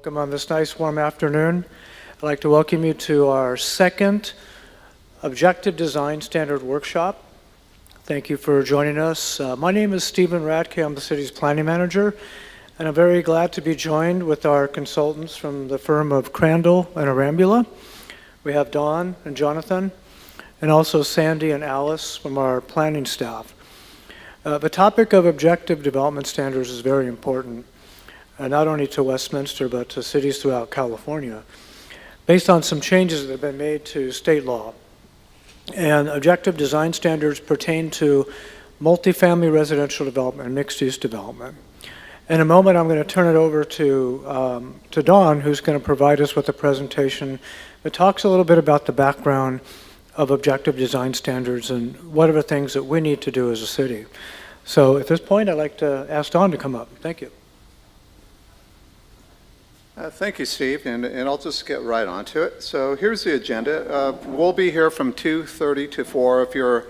Welcome on this nice warm afternoon. I'd like to welcome you to our second Objective Design Standard Workshop. Thank you for joining us. My name is Stephen Radke. I'm the city's planning manager, and I'm very glad to be joined with our consultants from the firm of Crandall and Arambula. We have Dawn and Jonathan, and also Sandy and Alice from our planning staff. The topic of objective development standards is very important, not only to Westminster, but to cities throughout California, based on some changes that have been made to state law. And objective design standards pertain to multifamily residential development and mixed-use development. In a moment, I'm going to turn it over to Dawn, who's going to provide us with a presentation that talks a little bit about the background of objective design standards and what are the things that we need to do as a city. So at this point, I'd like to ask Dawn to come up. Thank you. Thank you, Steve, and I'll just get right onto it. So here's the agenda. We'll be here from 2:30 to 4 if you're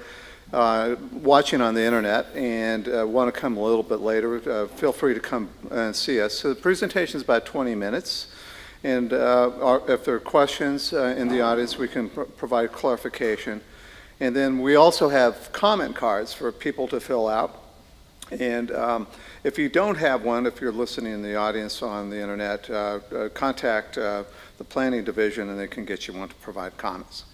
watching on the internet and want to come a little bit later. Feel free to come and see us. So the presentation is about 20 minutes. And if there are questions in the audience, we can provide clarification. And then we also have comment cards for people to fill out. And if you don't have one, if you're listening in the audience on the internet, contact the planning division and they can get you one to provide comments.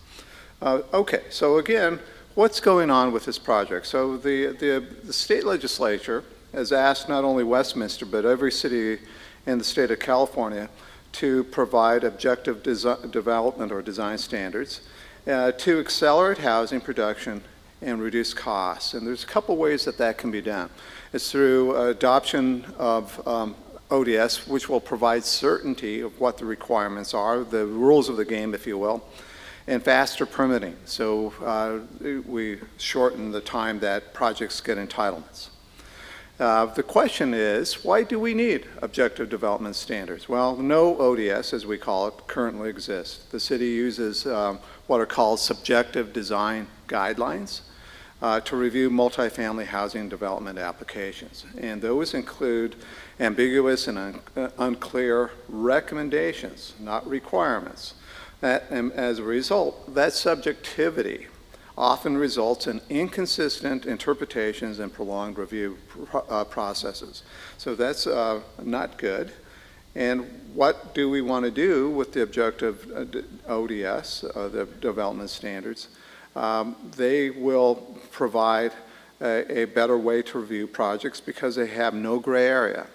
Okay, so again, what's going on with this project? So the state legislature has asked not only Westminster, but every city in the state of California to provide objective development or design standards to accelerate housing production and reduce costs. And there's a couple ways that that can be done. It's through adoption of ODS, which will provide certainty of what the requirements are, the rules of the game, if you will, and faster permitting. So we shorten the time that projects get entitlements. The question is, why do we need objective development standards? Well, no ODS, as we call it, currently exists. The city uses what are called subjective design guidelines to review multifamily housing development applications. And those include ambiguous and unclear recommendations, not requirements. And as a result, that subjectivity often results in inconsistent interpretations and prolonged review processes. So that's not good. And what do we want to do with the objective ODS, the development standards? They will provide a better way to review projects because they have no gray area.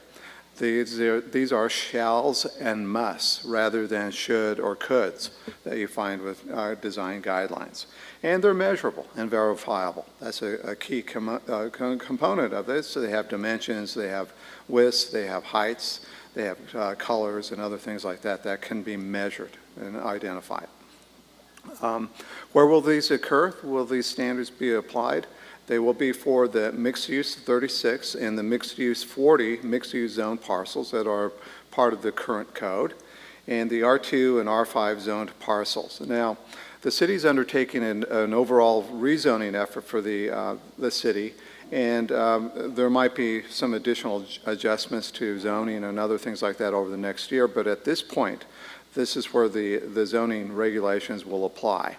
These are shalls and musts rather than should or coulds that you find with design guidelines. And they're measurable and verifiable. That's a key component of this. So they have dimensions, they have widths, they have heights, they have colors and other things like that that can be measured and identified. Where will these occur? Will these standards be applied? They will be for the mixed-use 36 and the mixed-use 40 mixed-use zone parcels that are part of the current code, and the R2 and R5 zoned parcels. Now, the city's undertaking an overall rezoning effort for the city, and there might be some additional adjustments to zoning and other things like that over the next year, but at this point, this is where the zoning regulations will apply.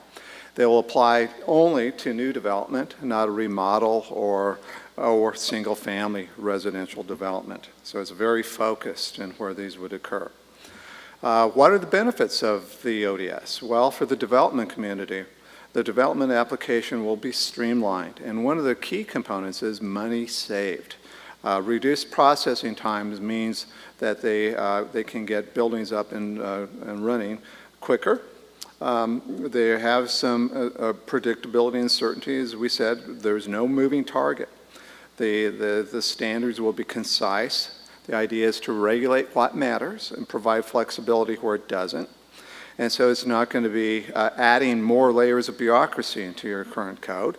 They will apply only to new development, not a remodel or single-family residential development. So it's very focused in where these would occur. What are the benefits of the ODS? Well, for the development community, the development application will be streamlined. And one of the key components is money saved. Reduced processing times means that they can get buildings up and running quicker. They have some predictability and certainty. As we said, there's no moving target. The standards will be concise. The idea is to regulate what matters and provide flexibility where it doesn't. And so it's not going to be adding more layers of bureaucracy into your current code.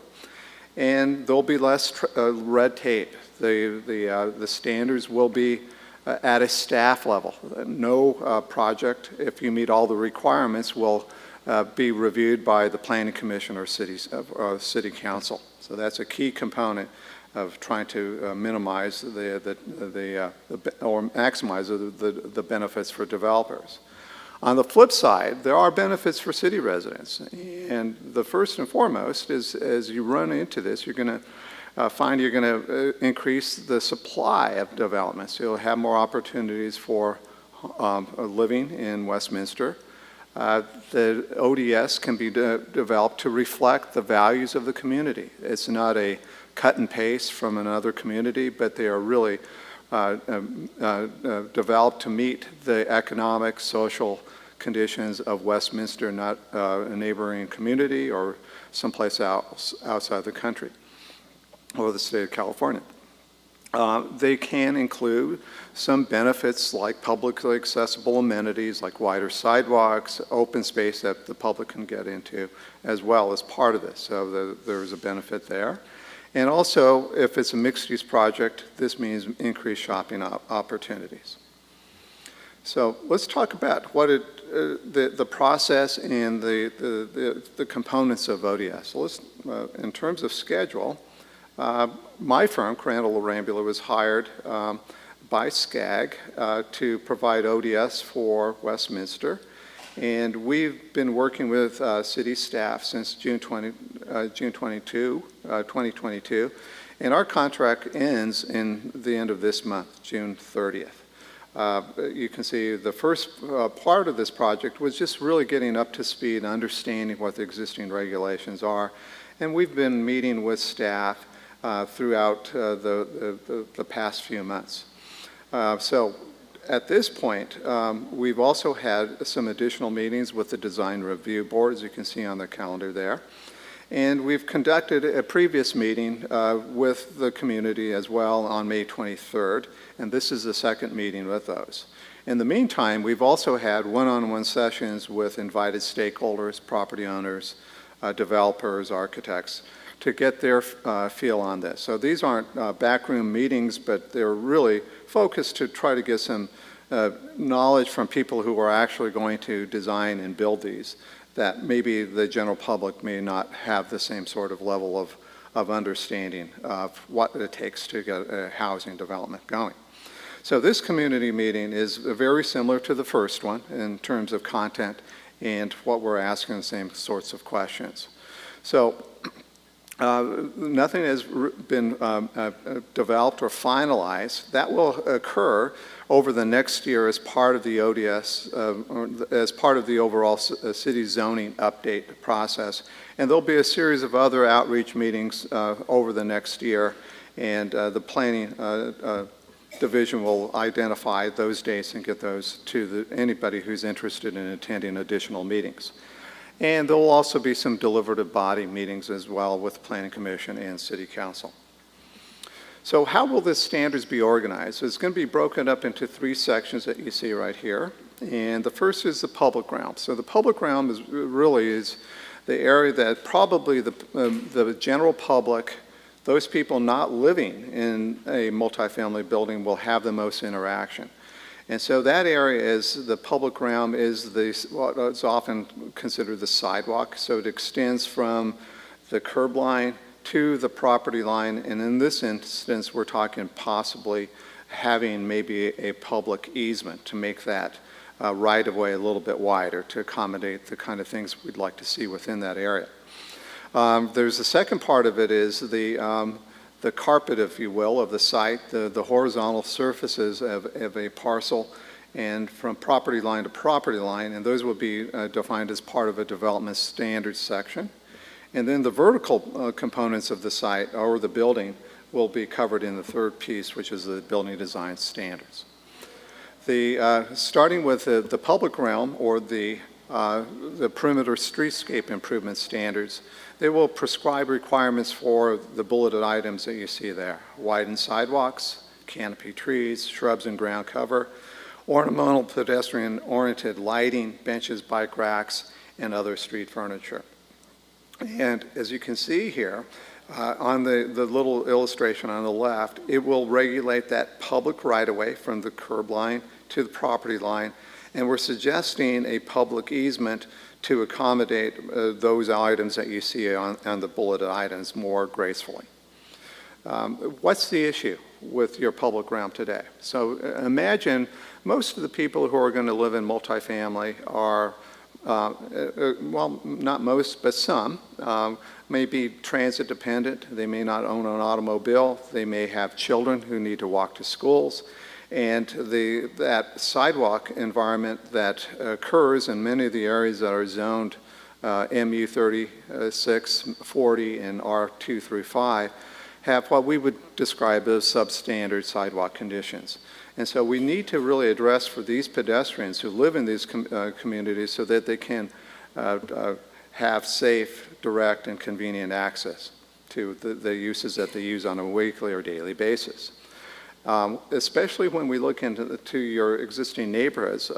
And there'll be less red tape. The standards will be at a staff level. No project, if you meet all the requirements, will be reviewed by the Planning Commission or City Council. So that's a key component of trying to minimize or maximize the benefits for developers. On the flip side, there are benefits for city residents. And the first and foremost is, as you run into this, you're going to find you're going to increase the supply of developments. You'll have more opportunities for living in Westminster. The ODS can be developed to reflect the values of the community. It's not a cut and paste from another community, but they are really developed to meet the economic, social conditions of Westminster, not a neighboring community or someplace else outside the country or the state of California. They can include some benefits like publicly accessible amenities like wider sidewalks, open space that the public can get into as well as part of this. So there's a benefit there. And also, if it's a mixed-use project, this means increased shopping opportunities. So let's talk about what the process and the components of ODS. So let's, in terms of schedule, my firm, Crandall Rambula, was hired by SCAG to provide ODS for Westminster. And we've been working with city staff since June 2022. And our contract ends in the end of this month, June 30th. You can see the first part of this project was just really getting up to speed and understanding what the existing regulations are. And we've been meeting with staff throughout the past few months. So at this point, we've also had some additional meetings with the Design Review Board, as you can see on the calendar there. And we've conducted a previous meeting with the community as well on May 23rd, and this is the second meeting with those. In the meantime, we've also had one-on-one sessions with invited stakeholders, property owners, developers, architects, to get their feel on this. So these aren't backroom meetings, but they're really focused to try to get some knowledge from people who are actually going to design and build these, that maybe the general public may not have the same sort of level of understanding of what it takes to get a housing development going. So this community meeting is very similar to the first one in terms of content and what we're asking, the same sorts of questions. So nothing has been developed or finalized. That will occur over the next year as part of the ODS, as part of the overall city zoning update process. And there'll be a series of other outreach meetings over the next year, and the planning division will identify those dates and get those to anybody who's interested in attending additional meetings. And there will also be some deliberative body meetings as well with the Planning Commission and City Council. So how will the standards be organized? It's going to be broken up into three sections that you see right here. And the first is the public realm. So the public realm is really the area that probably the general public, those people not living in a multifamily building, will have the most interaction. And so that area is, the public realm is what is often considered the sidewalk. So it extends from the curb line to the property line. And in this instance, we're talking possibly having maybe a public easement to make that right-of-way a little bit wider to accommodate the kind of things we'd like to see within that area. There's the second part of it is the carpet, if you will, of the site, the horizontal surfaces of a parcel, and from property line to property line, and those will be defined as part of a development standards section. And then the vertical components of the site or the building will be covered in the third piece, which is the building design standards. Starting with the public realm or the perimeter streetscape improvement standards, they will prescribe requirements for the bulleted items that you see there: widened sidewalks, canopy trees, shrubs and ground cover, ornamental pedestrian-oriented lighting, benches, bike racks, and other street furniture. And as you can see here, on the little illustration on the left, it will regulate that public right-of-way from the curb line to the property line. And we're suggesting a public easement to accommodate those items that you see on the bulleted items more gracefully. What's the issue with your public realm today? So imagine most of the people who are going to live in multifamily are, well, not most, but some, may be transit dependent. They may not own an automobile. They may have children who need to walk to schools. And that sidewalk environment that occurs in many of the areas that are zoned MU 36, 40, and R2 through 5 have what we would describe as substandard sidewalk conditions. And so we need to really address for these pedestrians who live in these communities so that they can have safe, direct, and convenient access to the uses that they use on a weekly or daily basis. Especially when we look into your existing neighborhoods,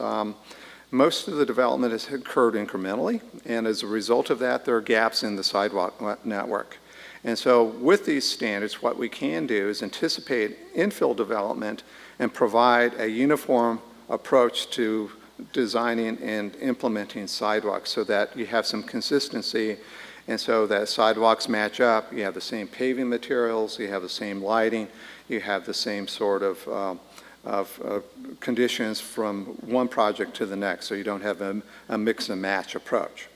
most of the development has occurred incrementally, and as a result of that, there are gaps in the sidewalk network. And so with these standards, what we can do is anticipate infill development and provide a uniform approach to designing and implementing sidewalks so that you have some consistency, and so that sidewalks match up. You have the same paving materials, you have the same lighting, you have the same sort of conditions from one project to the next, so you don't have a mix and match approach.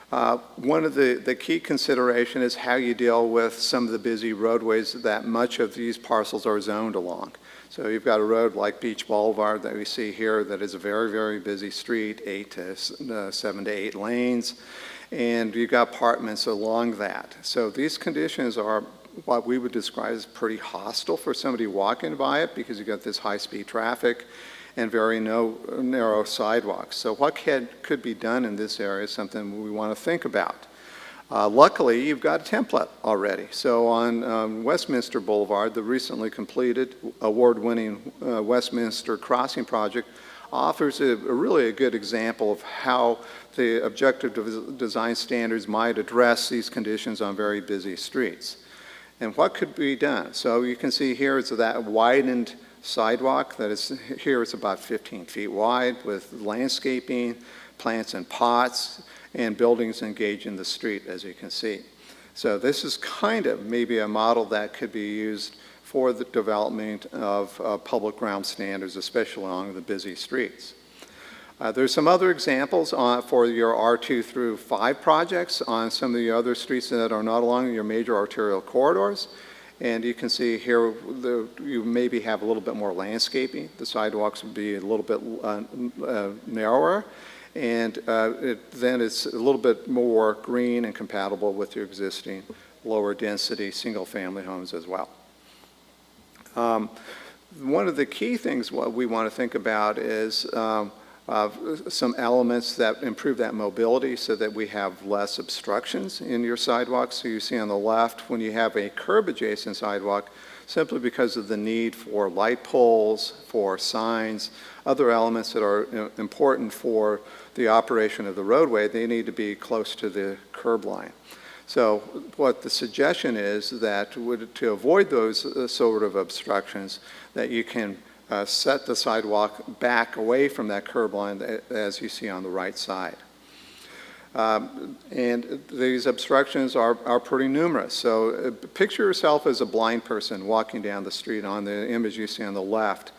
One of the key consideration is how you deal with some of the busy roadways that much of these parcels are zoned along. So you've got a road like Beach Boulevard that we see here that is a very, very busy street, 7 to 8 lanes, and you've got apartments along that. So these conditions are what we would describe as pretty hostile for somebody walking by it, because you've got this high-speed traffic and very narrow sidewalks. So what could be done in this area is something we want to think about. Luckily, you've got a template already. So on Westminster Boulevard, the recently completed award-winning Westminster Crossing project offers really a good example of how the objective design standards might address these conditions on very busy streets. And what could be done? So you can see here is that widened sidewalk that is here. It's about 15 feet wide with landscaping, plants and pots, and buildings engaged in the street, as you can see. So this is kind of maybe a model that could be used for the development of public ground standards, especially along the busy streets. There's some other examples for your R2 through 5 projects on some of the other streets that are not along your major arterial corridors. And you can see here, you maybe have a little bit more landscaping. The sidewalks would be a little bit narrower. And then it's a little bit more green and compatible with your existing lower density single-family homes as well. One of the key things what we want to think about is some elements that improve that mobility so that we have less obstructions in your sidewalks. So you see on the left, when you have a curb-adjacent sidewalk, simply because of the need for light poles, for signs, other elements that are important for the operation of the roadway, they need to be close to the curb line. So what the suggestion is that to avoid those sort of obstructions, that you can set the sidewalk back away from that curb line as you see on the right side. And these obstructions are pretty numerous. So picture yourself as a blind person walking down the street on the image you see on the left.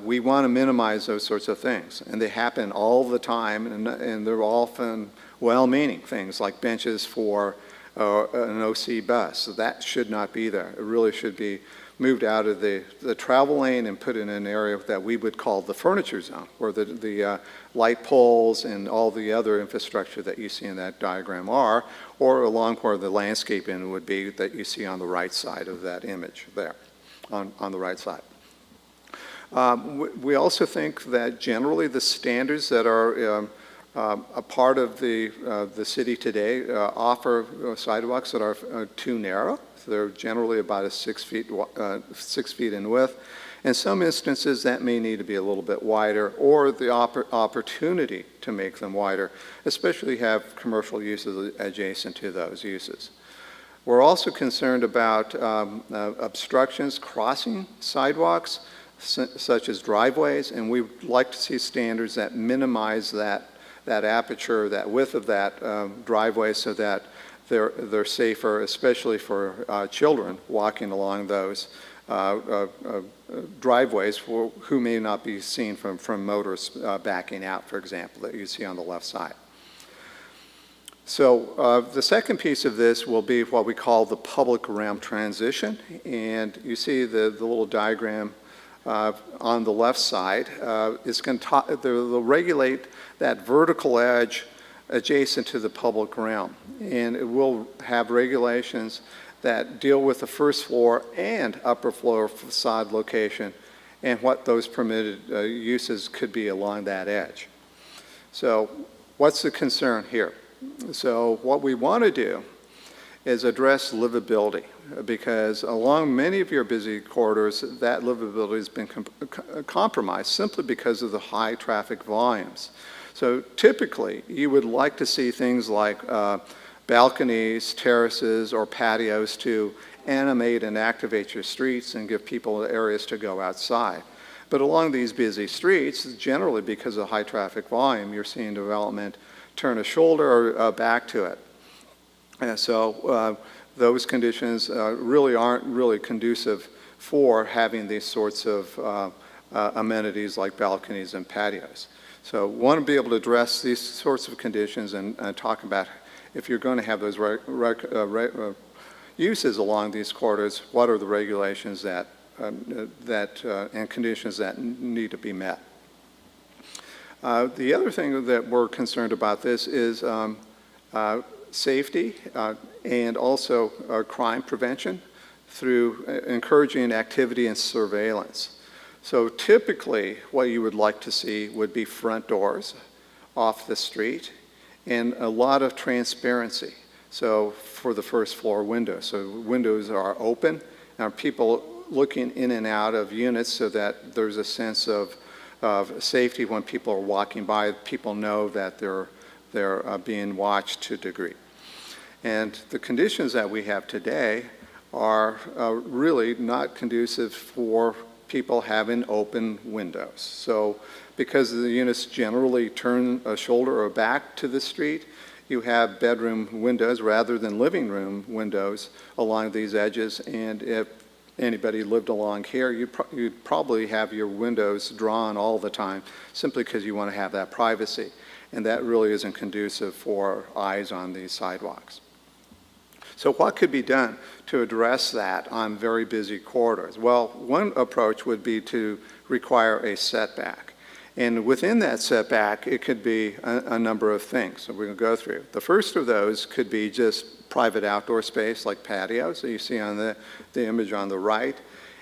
We want to minimize those sorts of things, and they happen all the time, and they're often well-meaning things like benches for an OC bus. So that should not be there. It really should be moved out of the travel lane and put in an area that we would call the furniture zone, where the light poles and all the other infrastructure that you see in that diagram are, or along where the landscaping would be that you see on the right side of that image there, on the right side. We also think that generally the standards that are a part of the city today offer sidewalks that are too narrow. So they're generally about 6 feet in width. In some instances, that may need to be a little bit wider, or the opportunity to make them wider, especially have commercial uses adjacent to those uses. We're also concerned about obstructions crossing sidewalks, such as driveways, and we'd like to see standards that minimize that that aperture, that width of that driveway, so that they're safer, especially for children walking along those driveways who may not be seen from motorists backing out, for example, that you see on the left side. So the second piece of this will be what we call the public realm transition. And you see the little diagram on the left side. It's going to they'll regulate that vertical edge adjacent to the public realm. And it will have regulations that deal with the first floor and upper floor facade location and what those permitted uses could be along that edge. So what's the concern here? So what we want to do is address livability, because along many of your busy corridors, that livability has been compromised simply because of the high traffic volumes. So typically, you would like to see things like balconies, terraces, or patios to animate and activate your streets and give people areas to go outside. But along these busy streets, generally because of high traffic volume, you're seeing development turn a shoulder or back to it. And so those conditions really aren't really conducive for having these sorts of amenities like balconies and patios. So we want to be able to address these sorts of conditions and talk about, if you're going to have those uses along these corridors, what are the regulations that, and conditions that need to be met. The other thing that we're concerned about this is safety and also crime prevention through encouraging activity and surveillance. So typically what you would like to see would be front doors off the street and a lot of transparency. So for the first floor windows. So windows are open and people looking in and out of units so that there's a sense of safety when people are walking by. People know that they're being watched to a degree. And the conditions that we have today are really not conducive for people having open windows. So because the units generally turn a shoulder or back to the street, you have bedroom windows rather than living room windows along these edges. And if anybody lived along here, you'd probably have your windows drawn all the time simply because you want to have that privacy. And that really isn't conducive for eyes on these sidewalks. So what could be done to address that on very busy corridors? Well, one approach would be to require a setback. And within that setback, it could be a number of things that we're going to go through. The first of those could be just private outdoor space like patios that you see on the image on the right.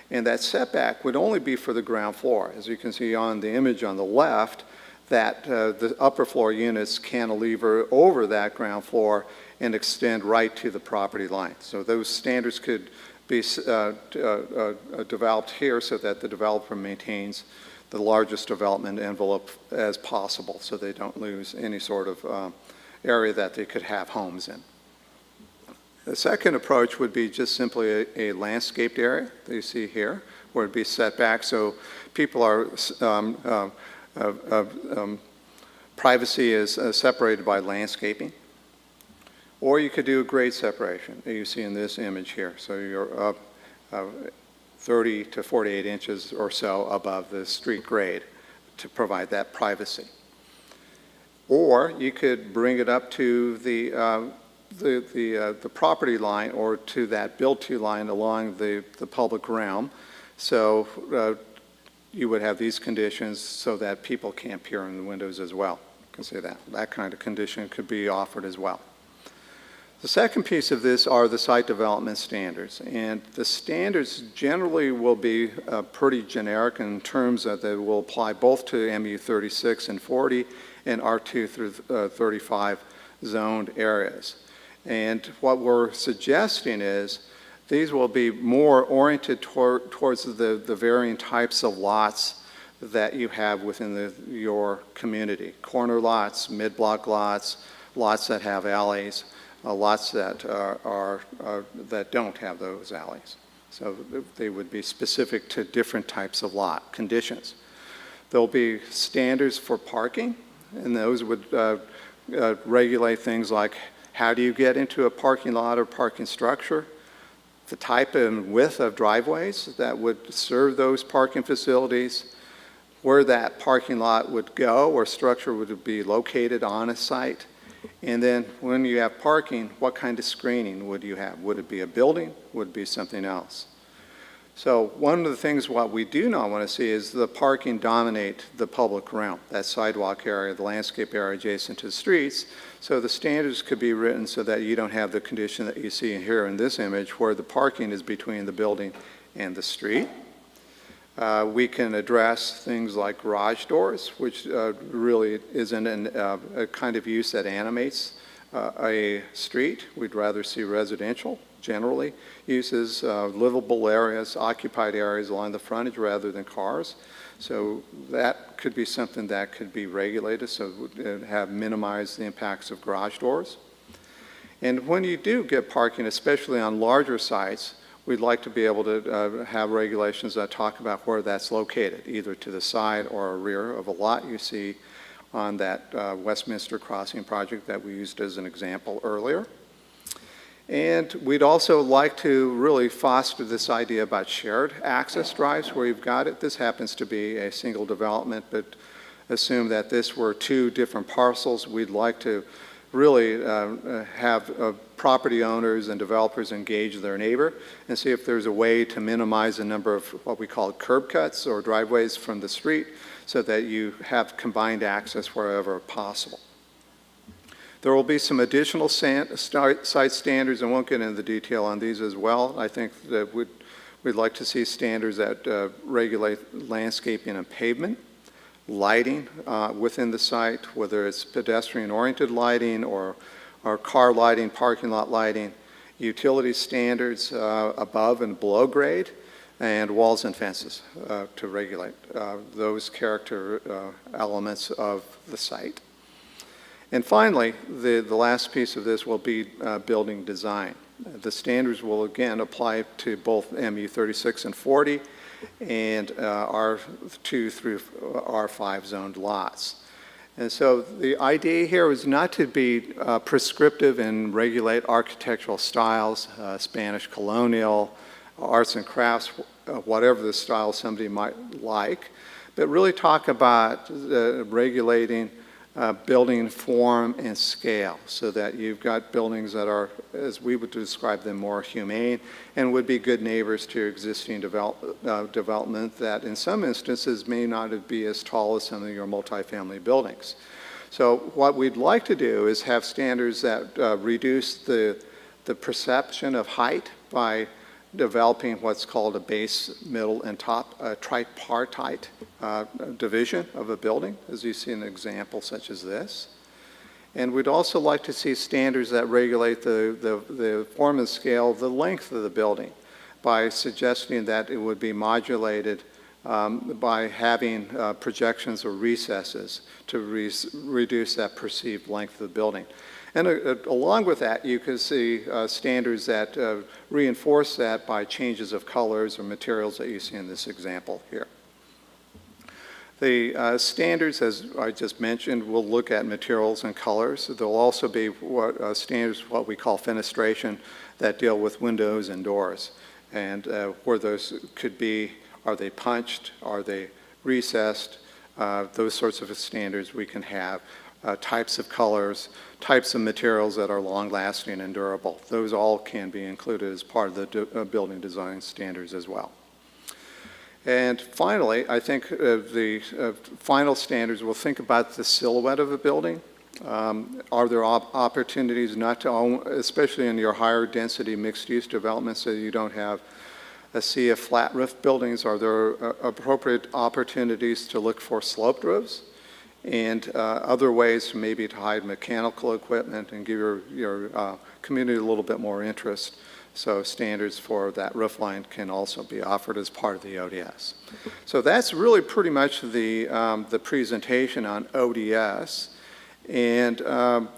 And that setback would only be for the ground floor. As you can see on the image on the left, that the upper floor units cantilever over that ground floor and extend right to the property line. So those standards could be developed here so that the developer maintains the largest development envelope as possible so they don't lose any sort of area that they could have homes in. The second approach would be just simply a landscaped area that you see here, where it'd be set back so people are, privacy is separated by landscaping. Or you could do a grade separation that you see in this image here. So you're up 30 to 48 inches or so above the street grade to provide that privacy. Or you could bring it up to the property line or to that built-to line along the public realm. So you would have these conditions so that people can't peer in the windows as well. You can see that. That kind of condition could be offered as well. The second piece of this are the site development standards. And the standards generally will be pretty generic in terms that they will apply both to MU 36 and 40 and R2 through 35 zoned areas. And what we're suggesting is these will be more oriented towards the varying types of lots that you have within your community. Corner lots, mid-block lots, lots that have alleys, lots that that don't have those alleys. So they would be specific to different types of lot conditions. There'll be standards for parking. And those would regulate things like how do you get into a parking lot or parking structure, the type and width of driveways that would serve those parking facilities, where that parking lot would go or structure would be located on a site, and then when you have parking, what kind of screening would you have? Would it be a building? Would it be something else? So one of the things what we do not want to see is the parking dominate the public realm, that sidewalk area, the landscape area adjacent to the streets. So the standards could be written so that you don't have the condition that you see here in this image where the parking is between the building and the street. We can address things like garage doors, which really isn't a kind of use that animates a street. We'd rather see residential, generally, uses livable areas, occupied areas along the frontage rather than cars. So that could be something that could be regulated so it would have minimized the impacts of garage doors. And when you do get parking, especially on larger sites, we'd like to be able to have regulations that talk about where that's located, either to the side or rear of a lot you see on that Westminster Crossing project that we used as an example earlier. And we'd also like to really foster this idea about shared access drives where you've got it. This happens to be a single development, but assume that this were two different parcels. We'd like to really have property owners and developers engage their neighbor and see if there's a way to minimize the number of what we call curb cuts or driveways from the street so that you have combined access wherever possible. There will be some additional site standards. I won't get into the detail on these as well. I think that we'd like to see standards that regulate landscaping and pavement, lighting within the site, whether it's pedestrian-oriented lighting or car lighting, parking lot lighting, utility standards above and below grade, and walls and fences to regulate those character elements of the site. And finally, the last piece of this will be building design. The standards will again apply to both MU 36 and 40 and R2 through R5 zoned lots. And so the idea here is not to be prescriptive and regulate architectural styles, Spanish colonial, arts and crafts, whatever the style somebody might like, but really talk about regulating building form and scale so that you've got buildings that are, as we would describe them, more humane and would be good neighbors to existing development that in some instances may not be as tall as some of your multifamily buildings. So what we'd like to do is have standards that reduce the perception of height by developing what's called a base, middle, and top tripartite division of a building, as you see in an example such as this. And we'd also like to see standards that regulate the form and scale, the length of the building, by suggesting that it would be modulated by having projections or recesses to reduce that perceived length of the building. And along with that, you can see standards that reinforce that by changes of colors or materials that you see in this example here. The standards, as I just mentioned, will look at materials and colors. There'll also be standards, what we call fenestration, that deal with windows and doors. And where those could be, are they punched, are they recessed, those sorts of standards we can have. Types of colors, types of materials that are long-lasting and durable. Those all can be included as part of the building design standards as well. And finally, I think the final standards will think about the silhouette of a building. Are there opportunities not to own, especially in your higher density mixed-use developments, so you don't have a sea of flat roof buildings? Are there appropriate opportunities to look for sloped roofs? And other ways maybe to hide mechanical equipment and give your community a little bit more interest. So standards for that roof line can also be offered as part of the ODS. So that's really pretty much the presentation on ODS. And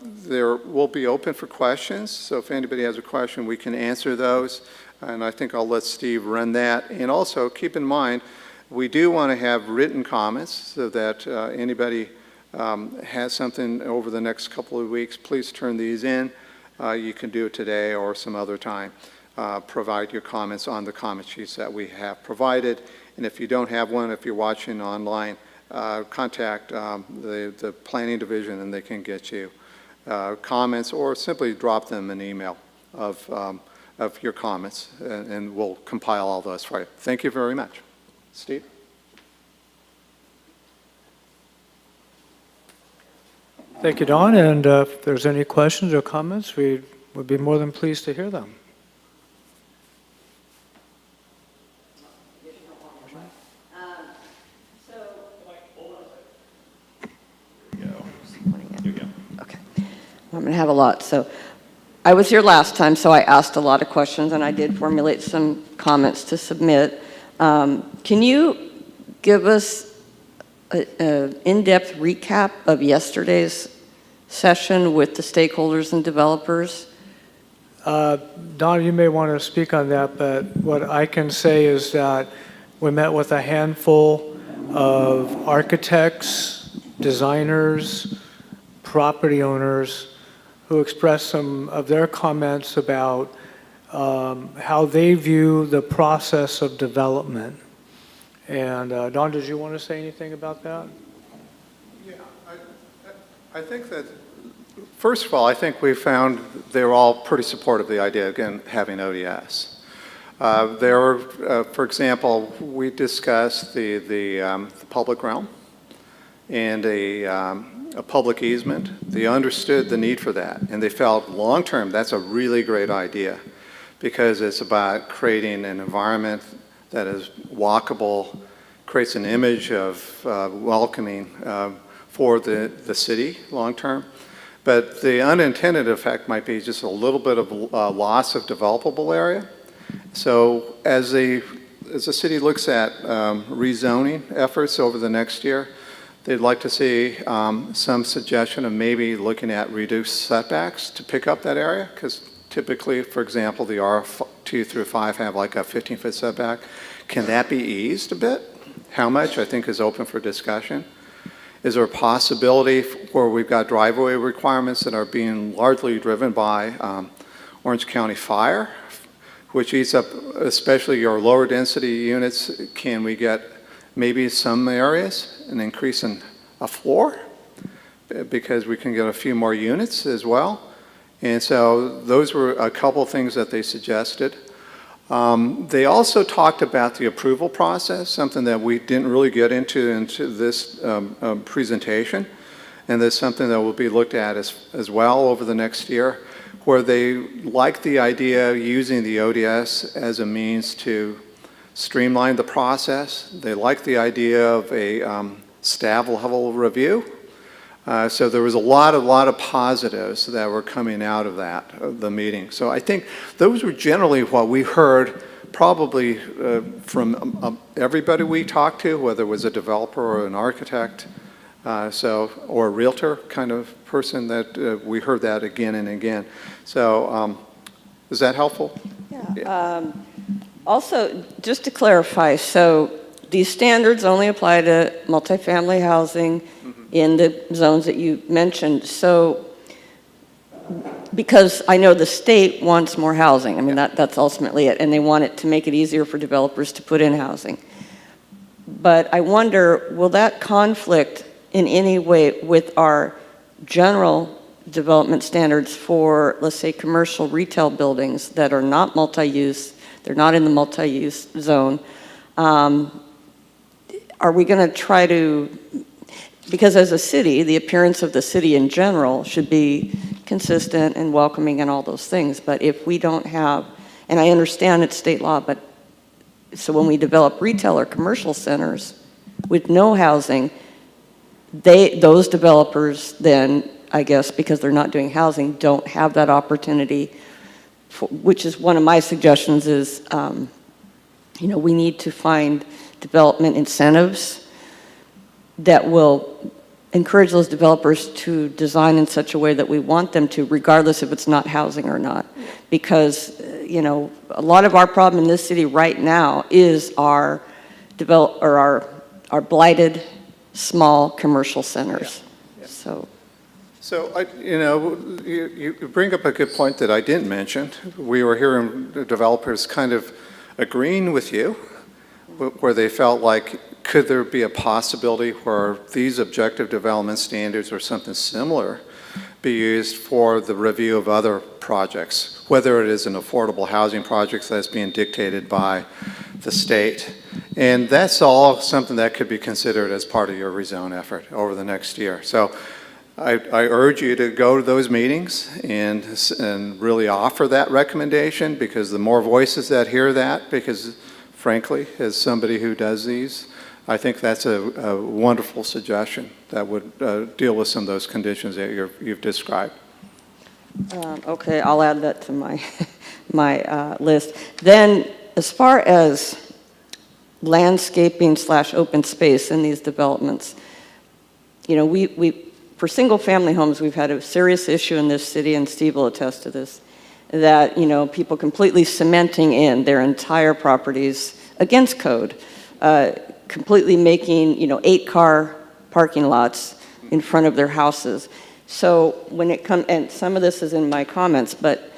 there will be open for questions. So if anybody has a question, we can answer those. And I think I'll let Steve run that. And also keep in mind, we do want to have written comments so that anybody has something over the next couple of weeks, please turn these in. You can do it today or some other time. Provide your comments on the comment sheets that we have provided. And if you don't have one, if you're watching online, contact the planning division and they can get you comments, or simply drop them an email of your comments, and we'll compile all those for you. Thank you very much. Steve? Thank you, Don, and if there's any questions or comments, we would be more than pleased to hear them. I'm going to have a lot. So I was here last time, so I asked a lot of questions, and I did formulate some comments to submit. Can you give us an in-depth recap of yesterday's session with the stakeholders and developers? Don, you may want to speak on that, but what I can say is that we met with a handful of architects, designers, property owners who expressed some of their comments about how they view the process of development. And Don, did you want to say anything about that? Yeah, I think that, first of all, I think we found they were all pretty supportive of the idea, again, having ODS. There were, for example, we discussed the public realm and a public easement. They understood the need for that, and they felt long-term that's a really great idea because it's about creating an environment that is walkable, creates an image of welcoming for the city long-term. But the unintended effect might be just a little bit of loss of developable area. So as the city looks at rezoning efforts over the next year, they'd like to see some suggestion of maybe looking at reduced setbacks to pick up that area, because typically, for example, the R2 through 5 have like a 15-foot setback. Can that be eased a bit? How much, I think, is open for discussion. Is there a possibility where we've got driveway requirements that are being largely driven by Orange County Fire, which eats up especially your lower density units? Can we get maybe some areas an increase in a floor because we can get a few more units as well? And so those were a couple things that they suggested. They also talked about the approval process, something that we didn't really get into this presentation, and that's something that will be looked at as well over the next year, where they like the idea of using the ODS as a means to streamline the process. They like the idea of a staff level review. So there was a lot of positives that were coming out of the meeting. So I think those were generally what we heard probably from everybody we talked to, whether it was a developer or an architect, or a realtor kind of person, that we heard that again and again. So is that helpful? Yeah. Also, just to clarify, so these standards only apply to multifamily housing in the zones that you mentioned. So, because I know the state wants more housing, I mean, that's ultimately it, and they want it to make it easier for developers to put in housing. But I wonder, will that conflict in any way with our general development standards for, let's say, commercial retail buildings that are not multi-use, they're not in the multi-use zone? Are we going to try to, because as a city, the appearance of the city in general should be consistent and welcoming and all those things, but if we don't have, and I understand it's state law, but so when we develop retail or commercial centers with no housing, those developers then, I guess, because they're not doing housing, don't have that opportunity, which is one of my suggestions is, we need to find development incentives that will encourage those developers to design in such a way that we want them to, regardless if it's not housing or not. Because, a lot of our problem in this city right now is our blighted small commercial centers. So, You bring up a good point that I didn't mention. We were hearing the developers kind of agreeing with you, where they felt like, could there be a possibility where these objective development standards or something similar be used for the review of other projects, whether it is an affordable housing project that's being dictated by the state. And that's all something that could be considered as part of your rezone effort over the next year. So I urge you to go to those meetings and really offer that recommendation, because the more voices that hear that, because frankly, as somebody who does these, I think that's a wonderful suggestion that would deal with some of those conditions that you've described. okay, I'll add that to my, my list. Then, as far as landscaping / open space in these developments, you know, for single-family homes, we've had a serious issue in this city, and Steve will attest to this, that, you know, people completely cementing in their entire properties against code, completely making, you know, 8-car parking lots in front of their houses. So when it comes, and some of this is in my comments, but,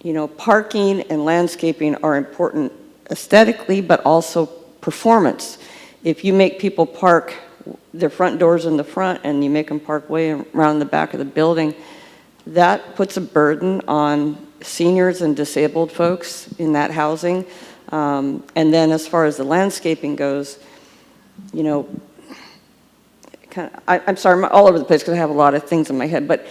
you know, parking and landscaping are important aesthetically, but also performance. If you make people park their front doors in the front and you make them park way around the back of the building, that puts a burden on seniors and disabled folks in that housing. And then as far as the landscaping goes, you know, I'm sorry, I'm all over the place because I have a lot of things in my head, but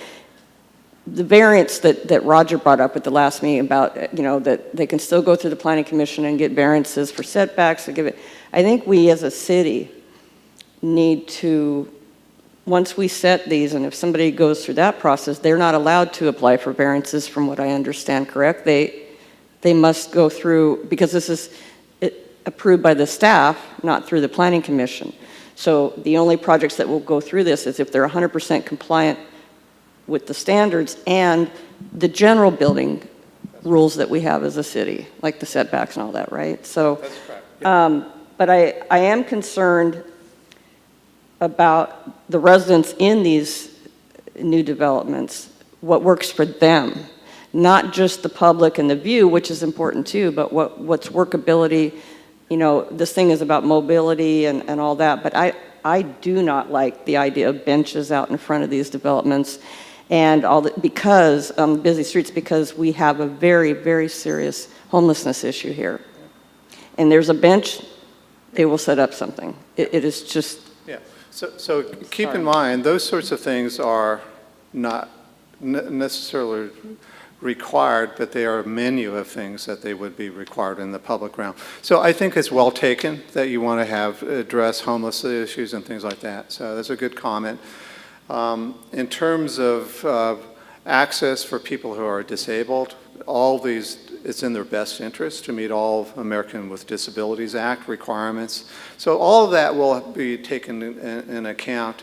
the variance that Roger brought up at the last meeting about, you know, that they can still go through the Planning Commission and get variances for setbacks, I think we as a city need to, once we set these, and if somebody goes through that process, they're not allowed to apply for variances from what I understand, correct? They must go through, because this is approved by the staff, not through the Planning Commission. So the only projects that will go through this is if they're 100% compliant with the standards and the general building rules that we have as a city, like the setbacks and all that, right? So, That's correct. Yeah. but I am concerned about the residents in these new developments, what works for them, not just the public and the view, which is important too, but what's workability. You know, this thing is about mobility and all that, but I do not like the idea of benches out in front of these developments and all that, because busy streets, because we have a very, very serious homelessness issue here. And there's a bench, they will set up something. It is just... Yeah, so keep in mind, those sorts of things are not necessarily required, but they are a menu of things that they would be required in the public realm. So I think it's well taken that you want to address homeless issues and things like that. So that's a good comment. In terms of access for people who are disabled, all these, it's in their best interest to meet all American with Disabilities Act requirements. So all of that will be taken in account.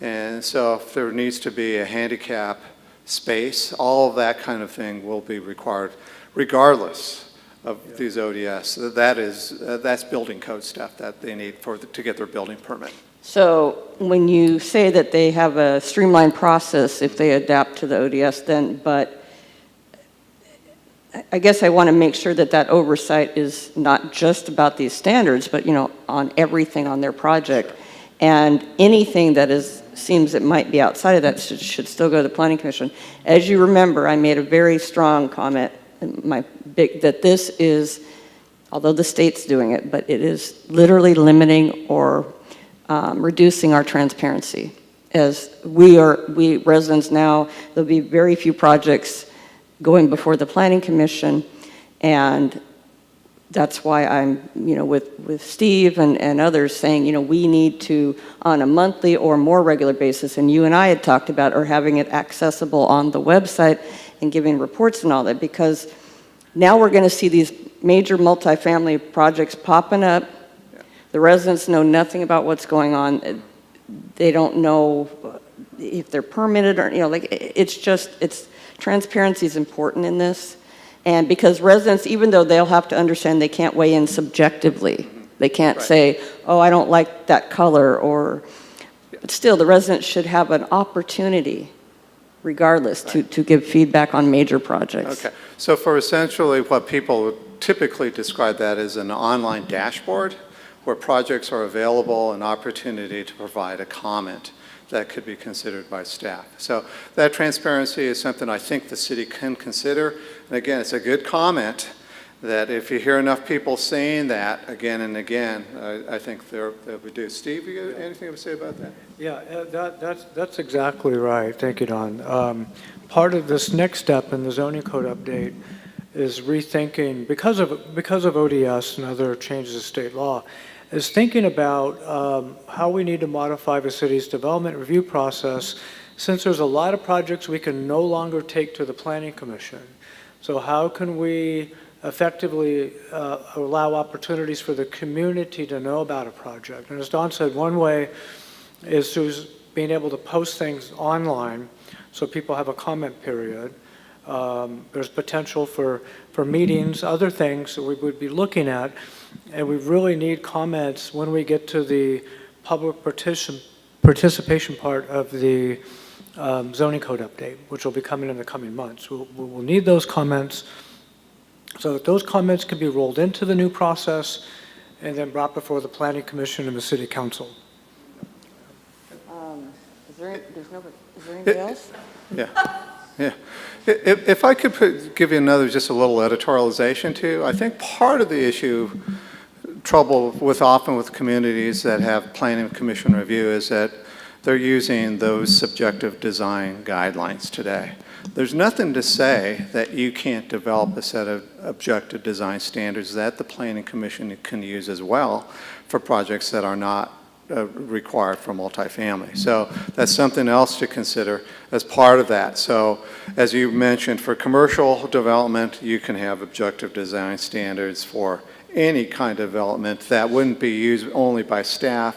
And so if there needs to be a handicap space, all of that kind of thing will be required regardless of these ODS. That's building code stuff that they need to get their building permit. So when you say that they have a streamlined process if they adapt to the ODS, then, but I guess I want to make sure that that oversight is not just about these standards, but, you know, on everything on their project. Sure. And anything that seems it might be outside of that should still go to the Planning Commission. As you remember, I made a very strong comment, that this is, although the state's doing it, but it is literally limiting or reducing our transparency. As we residents now, there'll be very few projects going before the Planning Commission, and that's why I'm, you know, with Steve and others saying, you know, we need to, on a monthly or more regular basis, and you and I had talked about, or having it accessible on the website and giving reports and all that, because now we're going to see these major multifamily projects popping up. Yeah. The residents know nothing about what's going on. They don't know if they're permitted or, you know, like, it's transparency is important in this. And because residents, even though they'll have to understand they can't weigh in subjectively, they can't say, oh, I don't like that color, or But still, the residents should have an opportunity, regardless, to give feedback on major projects. Okay, so for essentially what people would typically describe that as an online dashboard where projects are available, an opportunity to provide a comment that could be considered by staff. So that transparency is something I think the city can consider. And again, it's a good comment that if you hear enough people saying that again and again, I think they'll be due. Steve, you got anything to say about that? Yeah, that's exactly right. Thank you, Don. Part of this next step in the zoning code update is rethinking, because of ODS and other changes of state law, is thinking about how we need to modify the city's development review process, since there's a lot of projects we can no longer take to the Planning Commission. So how can we effectively allow opportunities for the community to know about a project? And as Don said, one way is through being able to post things online so people have a comment period. There's potential for meetings, other things that we would be looking at, and we really need comments when we get to the public participation part of the zoning code update, which will be coming in the coming months. We'll need those comments so that those comments can be rolled into the new process and then brought before the Planning Commission and the City Council. Is there anybody else? Yeah. Yeah. If I could give you just a little editorialization too, I think part of the issue, trouble often with communities that have planning commission review is that they're using those subjective design guidelines today. There's nothing to say that you can't develop a set of objective design standards that the Planning Commission can use as well for projects that are not required for multifamily. So that's something else to consider as part of that. So as you mentioned, for commercial development, you can have objective design standards for any kind of development that wouldn't be used only by staff,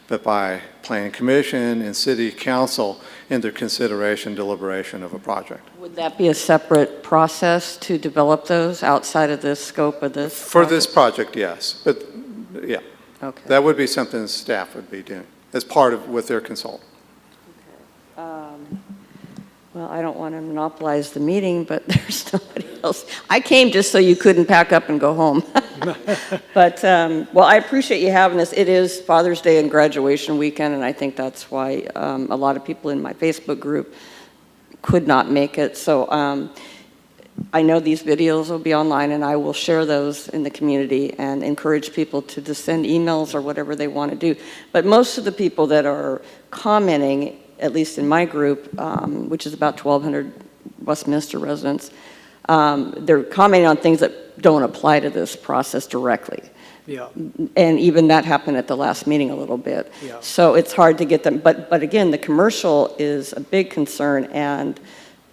but by Planning Commission and City Council in their consideration, deliberation of a project. Would that be a separate process to develop those outside of the scope of this For this project, yes. But yeah, Okay. that would be something staff would be doing as part of with their consultant. Well, I don't want to monopolize the meeting, but there's nobody else. I came just so you couldn't pack up and go home. But, well, I appreciate you having us. It is Father's Day and graduation weekend, and I think that's why a lot of people in my Facebook group could not make it. So I know these videos will be online, and I will share those in the community and encourage people to just send emails or whatever they want to do. But most of the people that are commenting, at least in my group, which is about 1,200 Westminster residents, they're commenting on things that don't apply to this process directly. Yeah. And even that happened at the last meeting a little bit. Yeah. So it's hard to get them. But again, the commercial is a big concern, and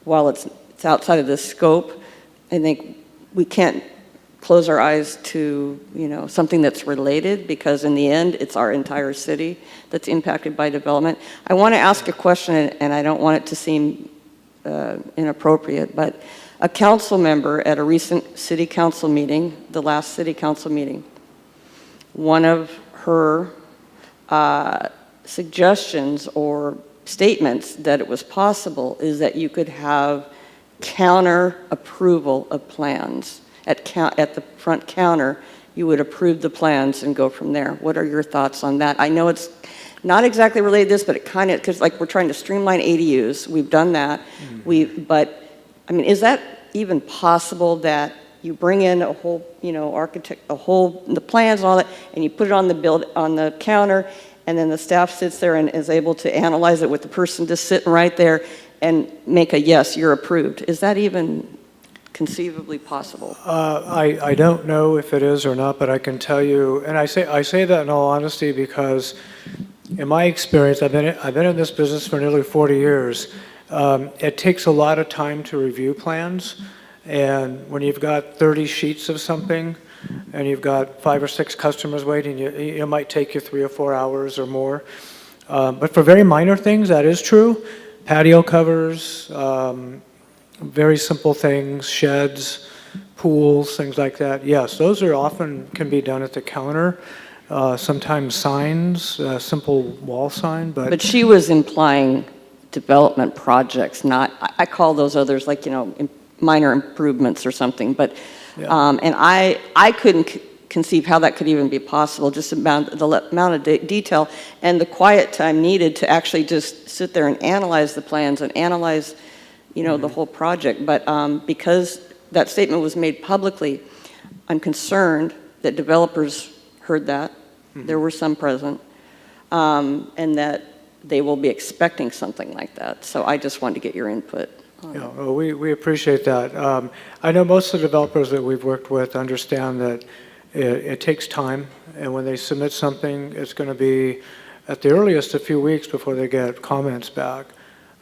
while it's outside of the scope, I think we can't close our eyes to, something that's related, because in the end, it's our entire city that's impacted by development. I want to ask a question, and I don't want it to seem inappropriate, but a council member at a recent city council meeting, the last city council meeting, one of her suggestions or statements that it was possible is that you could have counter approval of plans. At the front counter, you would approve the plans and go from there. What are your thoughts on that? I know it's not exactly related to this, but it kind of, because like we're trying to streamline ADUs. We've done that. But I mean, is that even possible that you bring in a whole, the plans and all that, and you put it on the counter, and then the staff sits there and is able to analyze it with the person just sitting right there and make a yes, you're approved? Is that even conceivably possible? I don't know if it is or not, but I can tell you, and I say that in all honesty because in my experience, I've been in this business for nearly 40 years. It takes a lot of time to review plans, and when you've got 30 sheets of something and you've got 5 or 6 customers waiting, it might take you 3 or 4 hours or more. But for very minor things, that is true. Patio covers, very simple things, sheds, pools, things like that. Yes, those are often can be done at the counter. sometimes signs, a simple wall sign, But she was implying development projects, not, I call those others like, minor improvements or something, but, Yeah. and I couldn't conceive how that could even be possible, just the amount of detail and the quiet time needed to actually just sit there and analyze the plans and analyze, the whole project. But because that statement was made publicly, I'm concerned that developers heard that, there were some present, and that they will be expecting something like that. So I just wanted to get your input on Yeah, it. well, we appreciate that. I know most of the developers that we've worked with understand that it takes time, and when they submit something, it's going to be at the earliest a few weeks before they get comments back.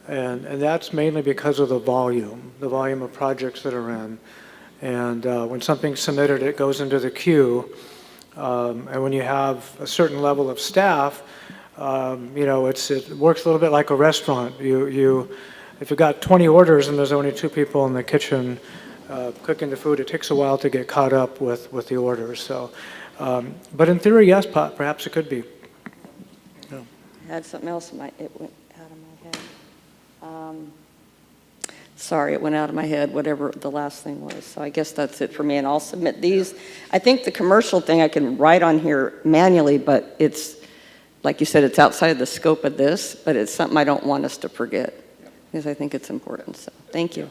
And that's mainly because of the volume of projects that are in. And when something's submitted, it goes into the queue. And when you have a certain level of staff, it works a little bit like a restaurant. If you've got 20 orders and there's only 2 people in the kitchen cooking the food, it takes a while to get caught up with the orders. So, but in theory, yes, perhaps it could be. Yeah. I had something else, it went out of my head. Sorry, it went out of my head, whatever the last thing was. So I guess that's it for me, and I'll submit these. I think the commercial thing I can write on here manually, but it's, like you said, it's outside of the scope of this, but it's something I don't want us to forget, because I think it's important. So thank you.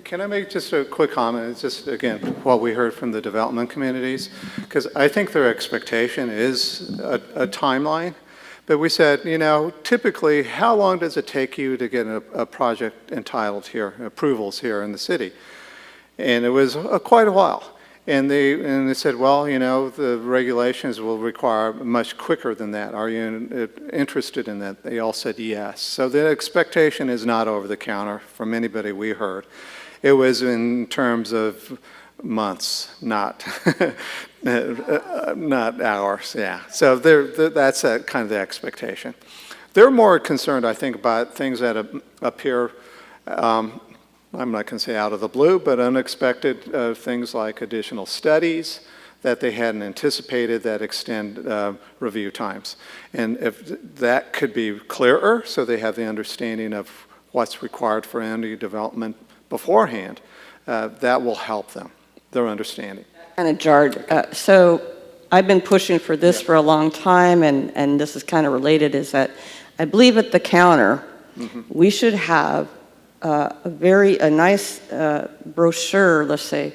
Can I make just a quick comment? It's just, again, what we heard from the development communities, because I think their expectation is a timeline. But we said, typically, how long does it take you to get a project entitled here, approvals here in the city? And it was quite a while. And they said, well, the regulations will require much quicker than that. Are you interested in that? They all said yes. So the expectation is not over the counter from anybody we heard. It was in terms of months, not not hours. Yeah. So that's kind of the expectation. They're more concerned, I think, about things that appear. I'm not going to say out of the blue, but unexpected things like additional studies that they hadn't anticipated that extend review times. And if that could be clearer, so they have the understanding of what's required for any development beforehand, that will help them, their understanding. Kind of jarred. So I've been pushing for this for a long time, and this is kind of related, is that I believe at the counter, we should have a nice brochure, let's say,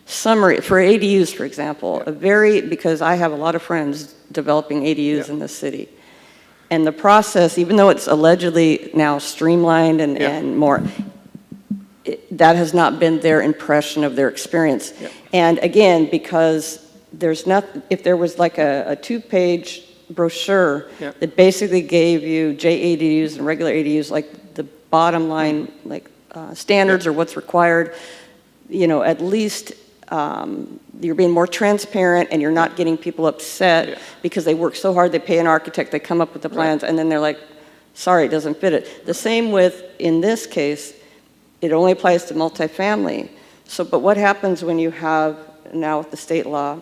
summary for ADUs, for example, because I have a lot of friends developing ADUs in the city. And the process, even though it's allegedly now streamlined and more, that has not been their impression of their experience. And again, because there's not, if there was like a 2-page brochure that basically gave you JADUs and regular ADUs, like the bottom line, like standards or what's required, at least you're being more transparent and you're not getting people upset because they work so hard, they pay an architect, they come up with the plans, and then they're like, sorry, it doesn't fit it. The same with, in this case, it only applies to multifamily. So, but what happens when you have, now with the state law,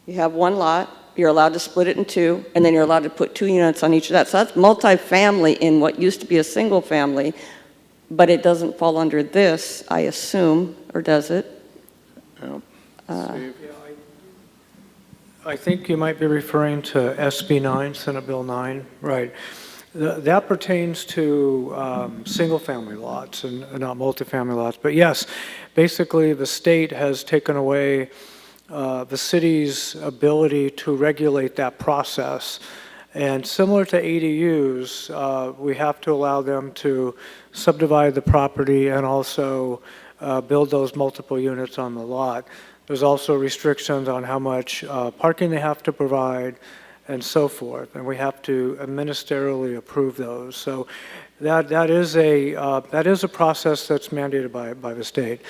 you have one lot, you're allowed to split it in 2, and then you're allowed to put 2 units on each of that. So that's multifamily in what used to be a single family, but it doesn't fall under this, I assume, or does it? I think you might be referring to SB 9, Senate Bill 9, right. That pertains to single-family lots and not multifamily lots. But yes, basically the state has taken away the city's ability to regulate that process. And similar to ADUs, we have to allow them to subdivide the property and also build those multiple units on the lot. There's also restrictions on how much parking they have to provide and so forth, and we have to ministerially approve those. So that is a process that's mandated by the state.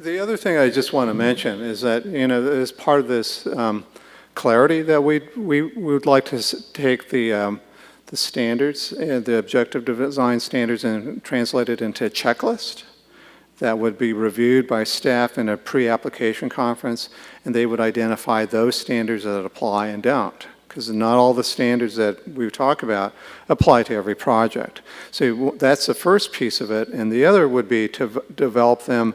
The other thing I just want to mention is that, as part of this clarity that we would like to take the standards and the objective design standards and translate it into a checklist. that would be reviewed by staff in a pre-application conference, and they would identify those standards that apply and don't, because not all the standards that we talk about apply to every project. So that's the first piece of it, and the other would be to develop them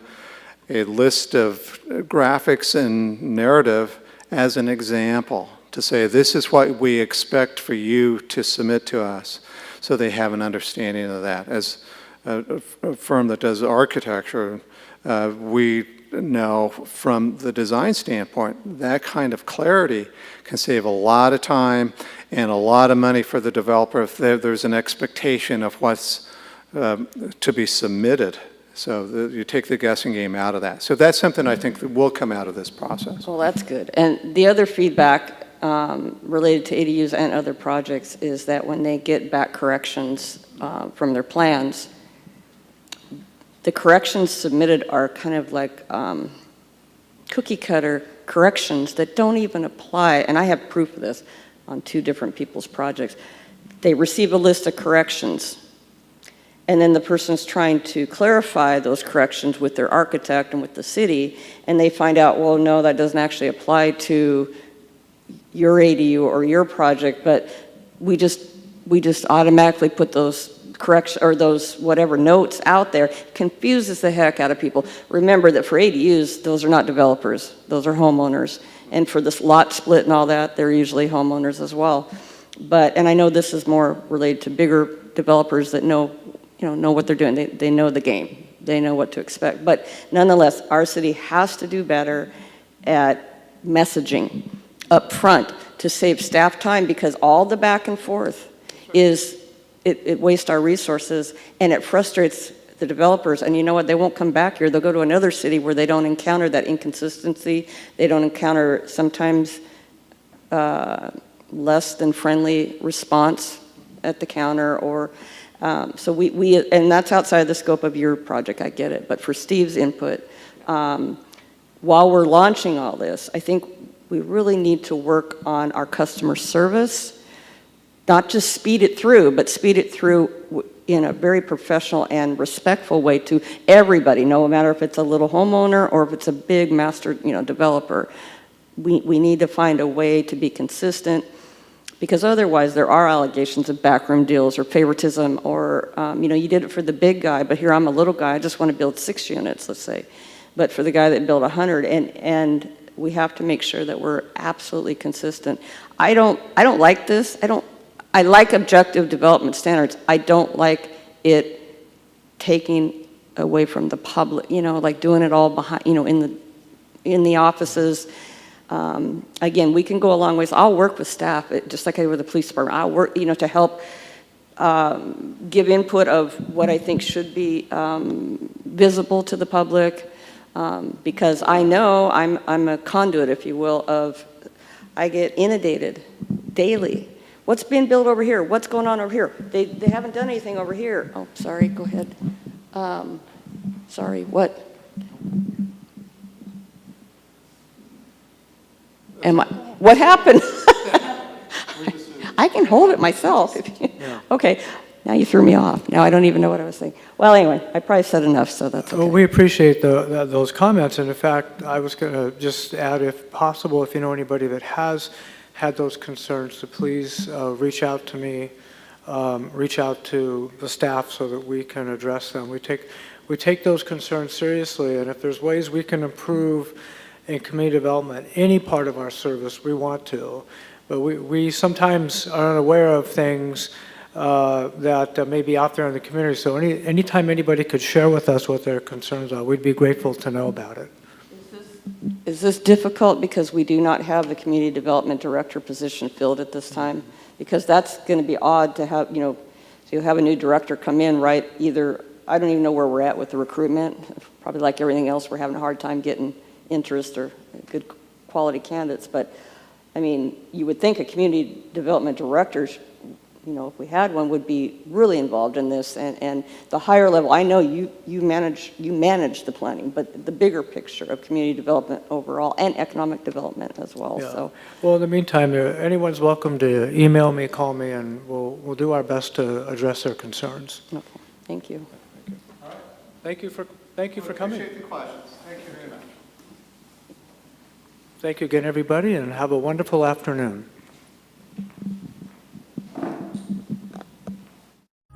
a list of graphics and narrative as an example, to say this is what we expect for you to submit to us, so they have an understanding of that. As a firm that does architecture, we know from the design standpoint, that kind of clarity can save a lot of time and a lot of money for the developer if there's an expectation of what's to be submitted. So you take the guessing game out of that. So that's something I think that will come out of this process. Well, that's good. And the other feedback related to ADUs and other projects is that when they get back corrections from their plans, the corrections submitted are kind of like cookie cutter corrections that don't even apply. And I have proof of this on 2 different people's projects. They receive a list of corrections, and then the person's trying to clarify those corrections with their architect and with the city, and they find out, well, no, that doesn't actually apply to your ADU or your project, but we just automatically put those correction or those whatever notes out there. Confuses the heck out of people. Remember that for ADUs, those are not developers, those are homeowners, and for this lot split and all that, they're usually homeowners as well. But, and I know this is more related to bigger developers that know what they're doing. They know the game, they know what to expect. But nonetheless, our city has to do better at messaging up front to save staff time, because all the back and forth is it wastes our resources, and it frustrates the developers. And you know what? They won't come back here. They'll go to another city where they don't encounter that inconsistency. They don't encounter sometimes less than friendly response at the counter, or so and that's outside the scope of your project. I get it. But for Steve's input, while we're launching all this, I think we really need to work on our customer service. Not just speed it through, but speed it through in a very professional and respectful way to everybody, no matter if it's a little homeowner or if it's a big master, developer. We need to find a way to be consistent, because otherwise there are allegations of backroom deals or favoritism, or you did it for the big guy, but here I'm a little guy, I just want to build 6 units, let's say, but for the guy that built 100, and we have to make sure that we're absolutely consistent. I don't like this. I like objective development standards. I don't like it taking away from the public, like doing it all behind, in the offices. Again, we can go a long ways. I'll work with staff, just like I do with the police department. I'll work, to help give input of what I think should be visible to the public, because I know I'm a conduit, if you will, I get inundated daily. What's being built over here? What's going on over here? They haven't done anything over here. Oh, sorry, go ahead. Sorry, what? What happened? I can hold it myself. Okay, now you threw me off. Now I don't even know what I was saying. Well, anyway, I probably said enough, so that's okay. Well, we appreciate those comments, and in fact, I was going to just add, if possible, if you know anybody that has had those concerns, to please reach out to me, reach out to the staff so that we can address them. We take those concerns seriously, and if there's ways we can improve in community development, any part of our service, we want to. But we sometimes are unaware of things that may be out there in the community. So anytime anybody could share with us what their concerns are, we'd be grateful to know about it. Is this difficult because we do not have the community development director position filled at this time? Because that's going to be odd to have, so you have a new director come in, right? Either, I don't even know where we're at with the recruitment. Probably like everything else, we're having a hard time getting interest or good quality candidates. But I mean, you would think a community development director, if we had one, would be really involved in this, and the higher level. I know you manage the planning, but the bigger picture of community development overall and economic development as well. Yeah. So, well, in the meantime, anyone's welcome to email me, call me, and we'll do our best to address their concerns. okay, thank you. All right. Thank you for Thank you for coming. Appreciate the questions. Thank you very much. Thank you again, everybody, and have a wonderful afternoon.